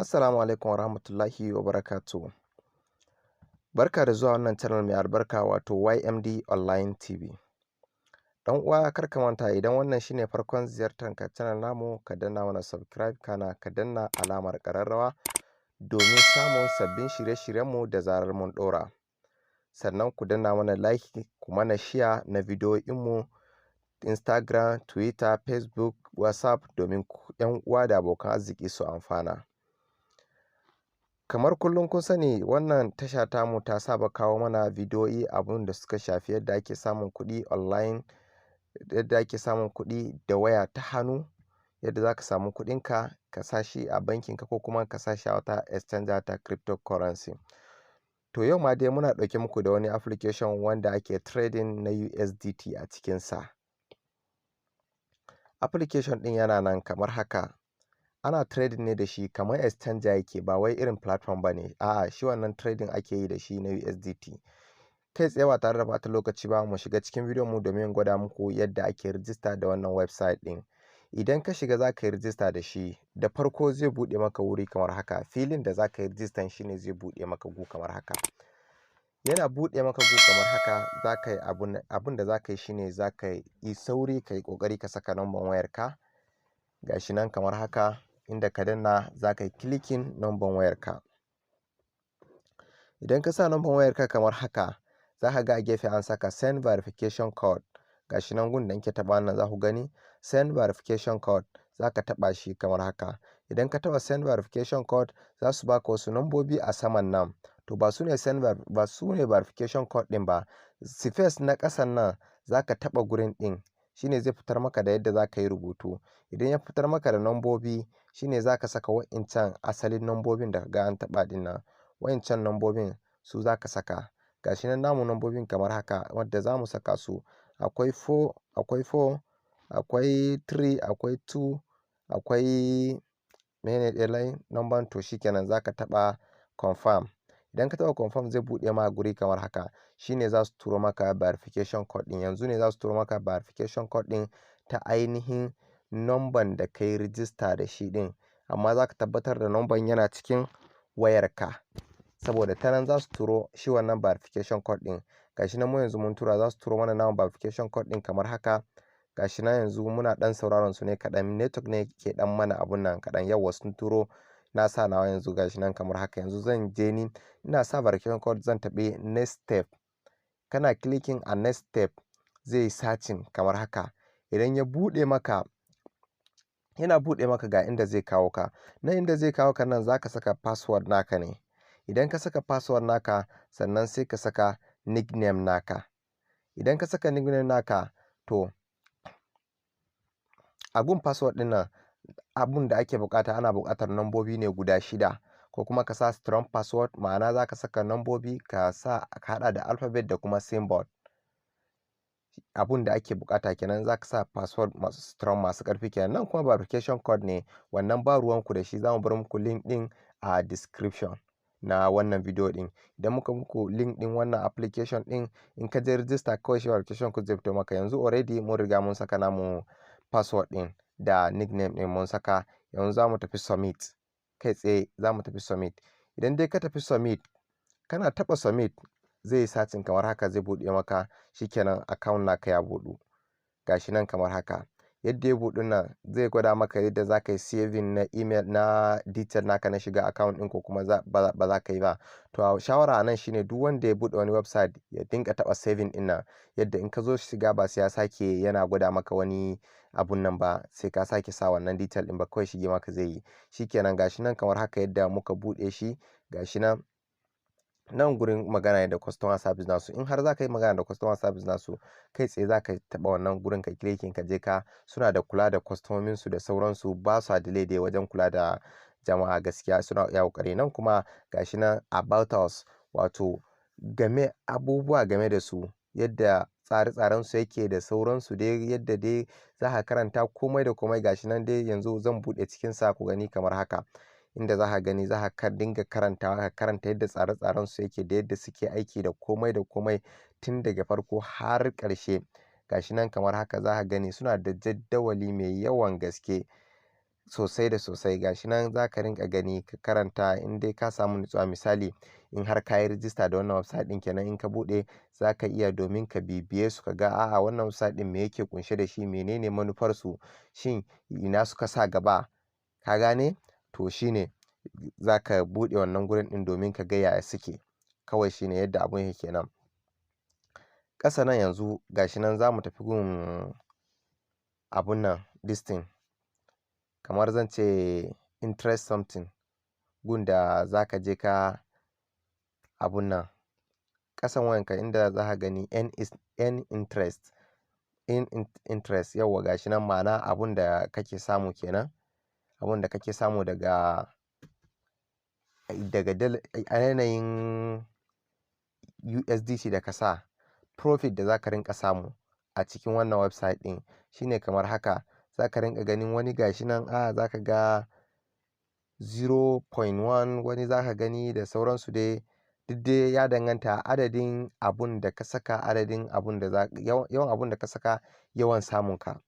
Assalamu alaikum wa rahmatullahi wa barakatuh. Barka da zuwa wannan channel mai albarka wato Y.M.D Online TV. Dan uwa kar ka manta idan wannan shine farkon ziyartar ka channel namu ka danna mana subscribe kana ka danna alamar ƙararrawa domin samun sabbin shirye-shiryenmu da zarar mun ɗora. Sannan ku danna mana like ku mana share na bidiyoyinmu Instagram, Twitter, Facebook, WhatsApp domin 'yan uwa da abokan arziki su amfana. Kamar kullum kun sani wannan tasha tamu ta saba kawo mana bidiyoyi abun da suka shafi yadda ake samun kuɗi online, yadda ake samun kuɗi da waya ta hannu, yadda za ka samu kuɗinka ka sa shi a bankinka ko kuma ka sa shi a wata exchanger ta cryptocurrency. To yau ma dai muna ɗauke muku da wani application wanda ake trading na USDT a cikinsa. Application ɗin yana nan kamar haka. Ana trading ne da shi kamar exchanger yake ba wai irin platform ba ne. A'a, shi wannan trading ake yi da shi na USDT. Kai tsaye ba tare da bata lokaci ba mu shiga cikin bidiyon mu domin gwada muku yadda ake rijista da wannan website ɗin. Idan ka shiga za ka yi rijista da shi, da farko zai buɗe maka wuri kamar haka. Filin da za ka yi rijistan shi ne zai buɗe maka gu kamar haka. Yana buɗe maka gu kamar haka za ka yi abun da za ka yi shi ne za ka yi sauri ka yi ƙoƙari ka saka number wayarka. Ga shi nan kamar haka. Inda ka danna za ka yi clicking number wayarka. Idan ka sa number wayarka kamar haka za ka ga a gefe an saka send verification code. Ga shi nan gun da nke taɓa nan za ku gani send verification code, za ka taɓa shi kamar haka. Idan ka taɓa send verification code za su baka wasu nambobi a saman nan. To ba su ne verification code ɗin ba. Space na ƙasan nan za ka taɓa gurin ɗin. Shine zai fitar maka da yadda za ka yi rubutu. Idan ya fitar maka da nambobi shine za ka saka wa'incan asalin nambobin da ga an taɓa ɗin nan. Wa'incan nambobin su za ka saka. Ga shi nan namu nambobin kamar haka wadda za mu saka su. Akwai 4, akwai 3, akwai 2, akwai mene ɗaya line number to shikenan za ka taɓa confirm. Idan ka taɓa confirm zai buɗe ma guri kamar haka. Shine za su turo maka verification code ɗin. Yanzu ne za su turo maka verification code ɗin ta ainihin number da ka yi rijista da shi ɗin. Amma za ka tabbatar da number yana cikin wayarka. Saboda ta nan za su turo shi wannan verification code ɗin. Ga shi nan mu yanzu mun tura za su turo mana namu verification code ɗin kamar haka. Ga shi nan yanzu muna ɗan sauraron su ne kaɗan. Network ne ke ɗan mana abun nan kaɗan. Yawwa sun turo na sa nawa yanzu ga shi nan kamar haka. Yanzu zan je ni ina sa verification code zan taɓi next step. Kana clicking a next step zai yi searching kamar haka. Idan ya buɗe maka, yana buɗe maka ga inda zai kawo ka. Nan inda zai kawo ka nan za ka saka password naka ne. Idan ka saka password naka sannan sai ka saka nickname naka. Idan ka saka nickname naka to a gun password ɗin nan abun da ake buƙata ana buƙatar nambobi ne guda 6 ko kuma ka sa strong password ma'ana za ka saka nambobi ka haɗa da alphabet da kuma symbol. Abun da ake buƙata kenan za ka sa password masu strong masu ƙarfi kenan. Nan kuma verification code ne wannan ba ruwanku da shi. Za mu bar muku link ɗin a description na wannan bidiyo ɗin. Idan muka muku link ɗin wannan application ɗin in ka je register kawai shi verification code zai fito maka. Yanzu already mun riga mun saka namu password ɗin da nickname ɗin mun saka. Yanzu za mu tafi submit. Kai tsaye za mu tafi submit. Idan dai ka tafi submit kana taɓa submit zai yi searching kamar haka zai buɗe maka. Shikenan account naka ya buɗu. Ga shi nan kamar haka. Yadda ya buɗu nan zai gwada maka yadda za ka yi saving na email na detail naka na shiga account ɗin ko kuma ba za ka yi ba. To shawara a nan shine duk wanda ya buɗe wani website ya dinga taɓa saving ɗin nan. Yadda in ka zo shiga ba sai ya sake yana gwada maka wani abun nan ba sai ka sake sa wannan detail ɗin ba kawai shige maka zai yi. Shikenan ga shi nan kamar haka yadda muka buɗe shi. Ga shi nan gurin magana ne da customer service nasu. In har za ka yi magana da customer service nasu kai tsaye za ka taɓa wannan gurin ka clicking ka je ka. Suna da kula da kwastomomin su da sauransu ba su delay dai wajen kula da jama'a gaskiya suna iya ƙoƙari. Nan kuma ga shi nan about us wato abubuwa game da su yadda tsare-tsaren su yake da sauransu dai yadda dai za ka karanta komai da komai. Ga shi nan dai yanzu zan buɗe cikin sa ku gani kamar haka. Inda za ka gani za ka dinga karantawa ka karanta yadda tsare-tsaren su yake da yadda suke aiki da komai da komai tun daga farko har ƙarshe. Ga shi nan kamar haka za ka gani suna da jaddawali mai yawan gaske. sosai da sosai. Gashi nan za ka rinƙa gani ka karanta in dai ka samu nutsuwa. Misali in har ka yi rijista da wannan website ɗin kenan, in ka buɗe za ka iya domin ka bibiye su ka ga a'a wannan website ɗin me yake ƙunshe da shi, menene manufarsu, shin ina suka sa gaba, ka gane? To shine za ka buɗe wannan gurin ɗin domin ka ga yaya suke. Kawai shine yadda abun yake nan. Ƙasa nan yanzu gashi nan za mu tafi gun abun nan listing. Kamar zan ce interest something. Gun da za ka je ka abun nan. Ƙasan wayanka inda za ka gani n interest. Interest yauwa gashi nan ma'ana abun da kake samu kenan. Abun da kake samu daga yanayin USDT da ka sa. Profit da za ka rinƙa samu a cikin wannan website ɗin shine kamar haka. Za ka rinƙa ganin wani gashi nan za ka ga 0.1, wani za ka gani da sauransu dai. Duk dai ya danganta adadin abun da ka saka, adadin abun da yawan abun da ka saka, yawan samun ka.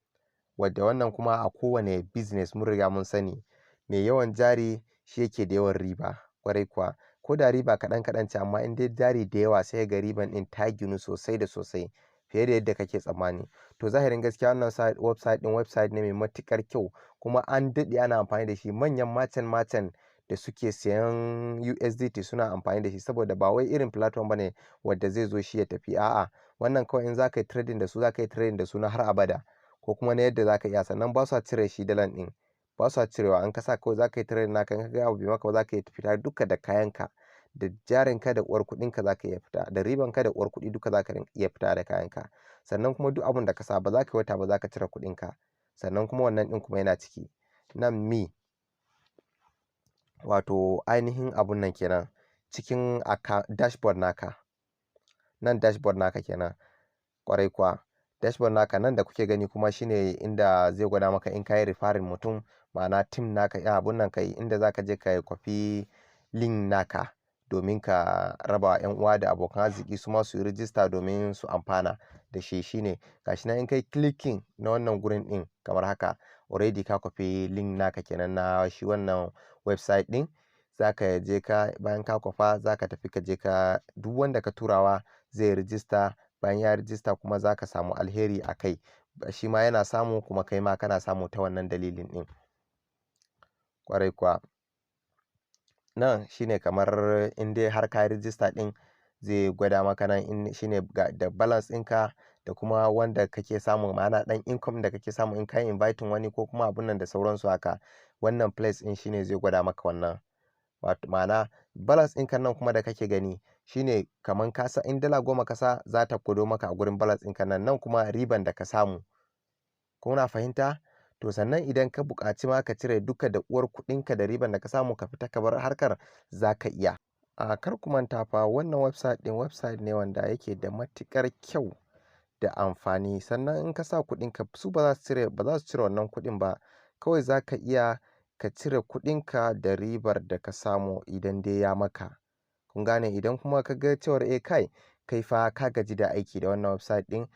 Wadda wannan kuma a kowane business mun riga mun sani mai yawan jari shi yake da yawan riba. Kwarai kuwa. Ko da riba kaɗan kaɗan ce amma in dai jari da yawa sai ga riban ɗin ta ginu sosai da sosai fiye da yadda kake tsammani. To zahirin gaskiya wannan website ɗin website ne mai matuƙar kyau kuma an daɗe ana amfani da shi. Manyan merchant da suke siyan USDT suna amfani da shi saboda ba wai irin platform bane wadda zai zo shi ya tafi. A'a, wannan kawai in za ka yi trading da su za ka yi trading da su na har abada ko kuma na yadda za ka iya. Sannan ba su cire shi dalan ɗin, ba su cirewa. An kasa kawai za ka yi trading naka, in ka ga abu bai maka ba za ka yi fita duka da kayanka, da jarinka da uwar kuɗinka za ka iya fita, da ribanka da uwar kuɗi duka za ka iya fita da kayanka. Sannan kuma duk abun da ka sa ba za ka yi wata ba za ka cire kuɗinka. Sannan kuma wannan ɗin kuma yana ciki. Nan wato ainihin abun nan kenan cikin dashboard naka. Nan dashboard naka kenan. Kwarai kuwa. Dashboard naka nan da kuke gani kuma shine inda zai gwada maka in ka yi referring mutum, ma'ana team naka abun nan kai inda za ka je ka yi copy link naka domin ka raba wa 'yan uwa da abokan arziki su ma su yi rijista domin su amfana da shi. Shine gashi nan in kai clicking na wannan gurin ɗin kamar haka already ka copy link naka kenan na shi wannan website ɗin. Za ka je ka bayan ka kwafa za ka tafi ka je ka duk wanda ka turawa zai rijista. Bayan ya rijista kuma za ka samu alheri a kai. Shi ma yana samu kuma kai ma kana samu ta wannan dalilin ɗin. Kwarai kuwa. Nan shine kamar in dai har ka yi rijista ɗin zai gwada maka nan shine da balance ɗinka da kuma wanda kake samu, ma'ana ɗan income da kake samu in ka yi inviting wani ko kuma abun nan da sauransu haka. Wannan place ɗin shine zai gwada maka wannan. Ma'ana balance ɗinka nan kuma da kake gani shine kaman kasa in dala 10 kasa za ta gwado maka a gurin balance ɗinka nan kuma riban da ka samu. Kuna fahimta? To sannan idan ka buƙaci ma ka cire duka da uwar kuɗinka da riban da ka samu ka fita ka bar harkar za ka iya. Kar ku manta fa wannan website ɗin website ne wanda yake da matuƙar kyau da amfani. Sannan in ka sa kuɗinka su ba za su cire wannan kuɗin ba. Kawai za ka iya ka cire kuɗinka da ribar da ka samu idan dai ya maka. Kun gane? Idan kuma ka ga cewar kai fa ka gaji da aiki da wannan website ɗin,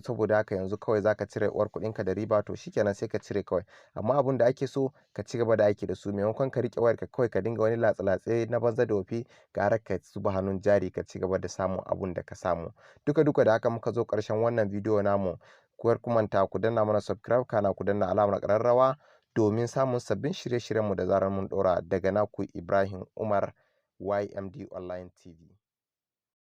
saboda haka yanzu kawai za ka cire uwar kuɗinka da riba, to shikenan sai ka cire kawai. Amma abun da ake so ka ci gaba da aiki da su maimakon ka riƙe wayarka kawai ka dinga wani latsa-latse na banza da wofi, gara ka zuba hannun jari ka ci gaba da samun abun da ka samu. Duka da haka muka zo ƙarshen wannan bidiyo namu. Kar ku manta ku danna mana subscribe kana ku danna alamar ƙararrawa domin samun sabbin shirye-shiryenmu da zarar mun ɗora. Daga naku Ibrahim Umar, Y.M.D Online TV.